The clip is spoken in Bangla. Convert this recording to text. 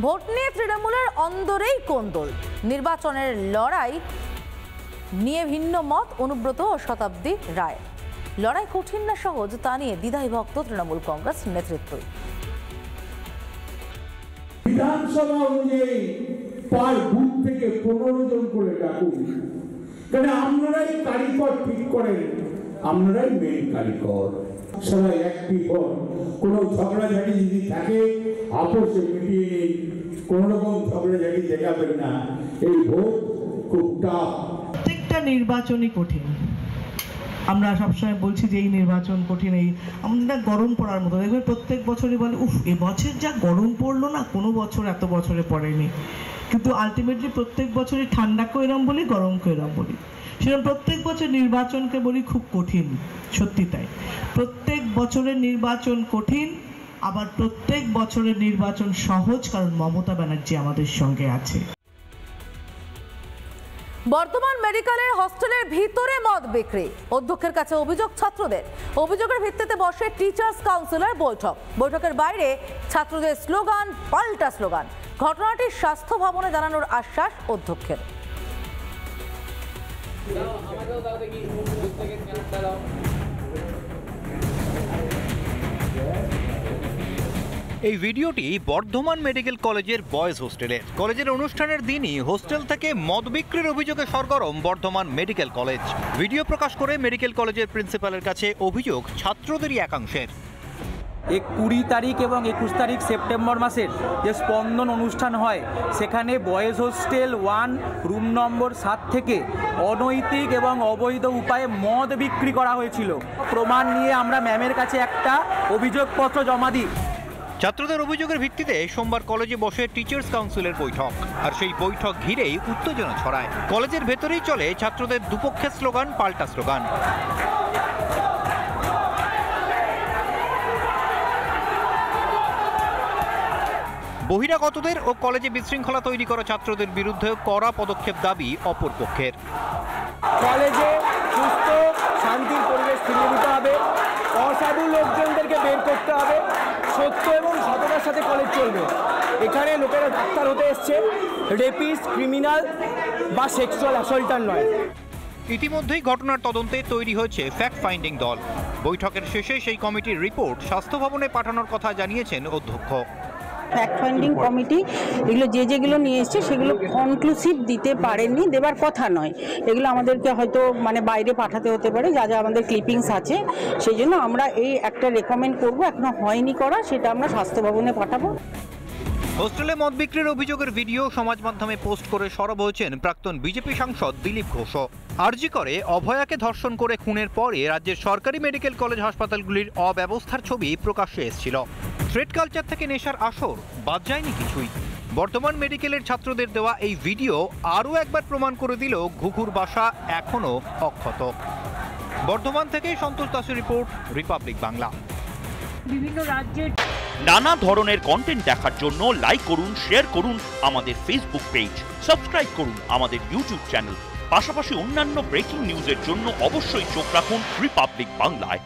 ভোট নিয়ে তৃণমূলের অন্দরেই কোন্দল, নির্বাচনের লড়াই নিয়ে ভিন্ন মত অনুব্রত ও শতাব্দী রায়। লড়াই কঠিন না সহজ তা নিয়ে দ্বিধাবিভক্ত তৃণমূল কংগ্রেস নেতৃত্বই। বিধানসভা অনুযায়ী পার বুথ থেকে 15 জন করে ডাকুন, কারণ আপনারাই কারিগর ঠিক করেন, আপনারাই মেন কারিগর। সবাই একটি হন, কোনো ঝগড়াঝাটি যদি থাকে আপোষে মিটিয়ে নিন, কোনো রকম ঝগড়াঝাটি দেখাবেন না। এই ভোট খুব টাফ, প্রত্যেকটা নির্বাচনই কঠিন। আমরা সবসময় বলছি যে এই নির্বাচন কঠিন, এই আমাদের গরম পড়ার মতো। দেখবেন প্রত্যেক বছরই বলে উফ এবছর যা গরম পড়লো না, কোনো বছর এত বছরে পড়েনি। কিন্তু আলটিমেটলি প্রত্যেক বছরই ঠান্ডাকেও এরম বলি, গরমকেও এরম বলি। সেরকম প্রত্যেক বছর নির্বাচনকে বলি খুব কঠিন, সত্যি তাই। প্রত্যেক বছরের নির্বাচন কঠিন, আবার প্রত্যেক বছরের নির্বাচন সহজ, কারণ মমতা ব্যানার্জি আমাদের সঙ্গে আছে। বর্তমান মেডিকেলের হস্টেলের ভিতরে মদ বিক্রি, অধ্যক্ষের কাছে অভিযোগ ছাত্রদের। অভিযোগের ভিত্তিতে বসে টিচার্স কাউন্সিলের বৈঠক। বৈঠকের বাইরে ছাত্রদের স্লোগান পাল্টা স্লোগান। ঘটনাটি স্বাস্থ্য ভবনে জানানোর আশ্বাস অধ্যক্ষের। এই ভিডিওটি বর্ধমান মেডিকেল কলেজের বয়েজ হোস্টেলের। কলেজের অনুষ্ঠানের দিনই হোস্টেল থেকে মদ বিক্রির অভিযোগে সরগরম বর্ধমান মেডিকেল কলেজ। ভিডিও প্রকাশ করে মেডিকেল কলেজের প্রিন্সিপালের কাছে অভিযোগ ছাত্রদেরই একাংশের। 20 তারিখ এবং 21 তারিখ সেপ্টেম্বর মাসের যে স্পন্দন অনুষ্ঠান হয়, সেখানে বয়েজ হোস্টেল 1 রুম নম্বর 7 থেকে অনৈতিক এবং অবৈধ উপায়ে মদ বিক্রি করা হয়েছিল। প্রমাণ নিয়ে আমরা ম্যামের কাছে একটা অভিযোগপত্র জমা দিই। ছাত্রদের অভিযোগের ভিত্তিতে সোমবার কলেজে বসে টিচার্স কাউন্সিলের বৈঠক, আর সেই বৈঠক ঘিরেই উত্তেজনা ছড়ায়। কলেজের ভেতরেই চলে ছাত্রদের দুপক্ষের স্লোগান পাল্টা স্লোগান। বহিরাগতদের ও কলেজে বিশৃঙ্খলা তৈরি করা ছাত্রদের বিরুদ্ধে কড়া পদক্ষেপ দাবি অপর পক্ষের। কলেজে সুস্থ শান্তির পরিবেশ ফিরিয়ে দিতে হবে, অসাধু লোকজনদেরকে বের করতে হবে, সত্য এবং সততার সাথে কলেজ চলবে। এখানে লোকেরা ডাক্তার হতে এসছে, রেপিস্ট, ক্রিমিনাল বা সেক্সুয়াল অ্যাসল্টার নয়। ইতিমধ্যেই ঘটনার তদন্তে তৈরি হয়েছে ফ্যাক্ট ফাইন্ডিং দল। বৈঠকের শেষে সেই কমিটির রিপোর্ট স্বাস্থ্য ভবনে পাঠানোর কথা জানিয়েছেন অধ্যক্ষ। ফ্যাক্ট ফাইন্ডিং কমিটি এগুলো যেগুলো নিয়ে এসছে সেগুলো কনক্লুসিভ দিতে পারেননি, দেবার কথা নয়। এগুলো আমাদেরকে হয়তো বাইরে পাঠাতে হতে পারে, যা যা আমাদের ক্লিপিংস আছে। সেই জন্য আমরা এই একটা রেকমেন্ড করব, এখনো হয়নি করা, সেটা আমরা স্বাস্থ্য ভবনে পাঠাবো। হোস্টেলে মদ বিক্রির অভিযোগের ভিডিও সমাজ মাধ্যমে পোস্ট করে সরব হয়েছেন প্রাক্তন বিজেপি সাংসদ দিলীপ ঘোষ। আরজি করে অভয়াকে ধর্ষণ করে খুনের পরে রাজ্যের সরকারি মেডিকেল কলেজ হাসপাতালগুলির অব্যবস্থার ছবি প্রকাশ্যে এসেছিল। থ্রেড কালচার থেকে নেশার আসর বাদ যায়নি কিছুই। বর্তমান মেডিকেলের ছাত্রদের দেওয়া এই ভিডিও আরও একবার প্রমাণ করে দিল ঘুঘুর বাসা এখনো অক্ষত। বর্ধমান থেকে সন্তোষ দাসের রিপোর্ট, রিপাবলিক বাংলা। বিভিন্ন রাজ্যের নানা ধরনের কন্টেন্ট দেখার জন্য লাইক করুন, শেয়ার করুন আমাদের ফেসবুক পেজ, সাবস্ক্রাইব করুন আমাদের ইউটিউব চ্যানেল। পাশাপাশি অন্যান্য ব্রেকিং নিউজের জন্য অবশ্যই চোখ রাখুন রিপাবলিক বাংলায়।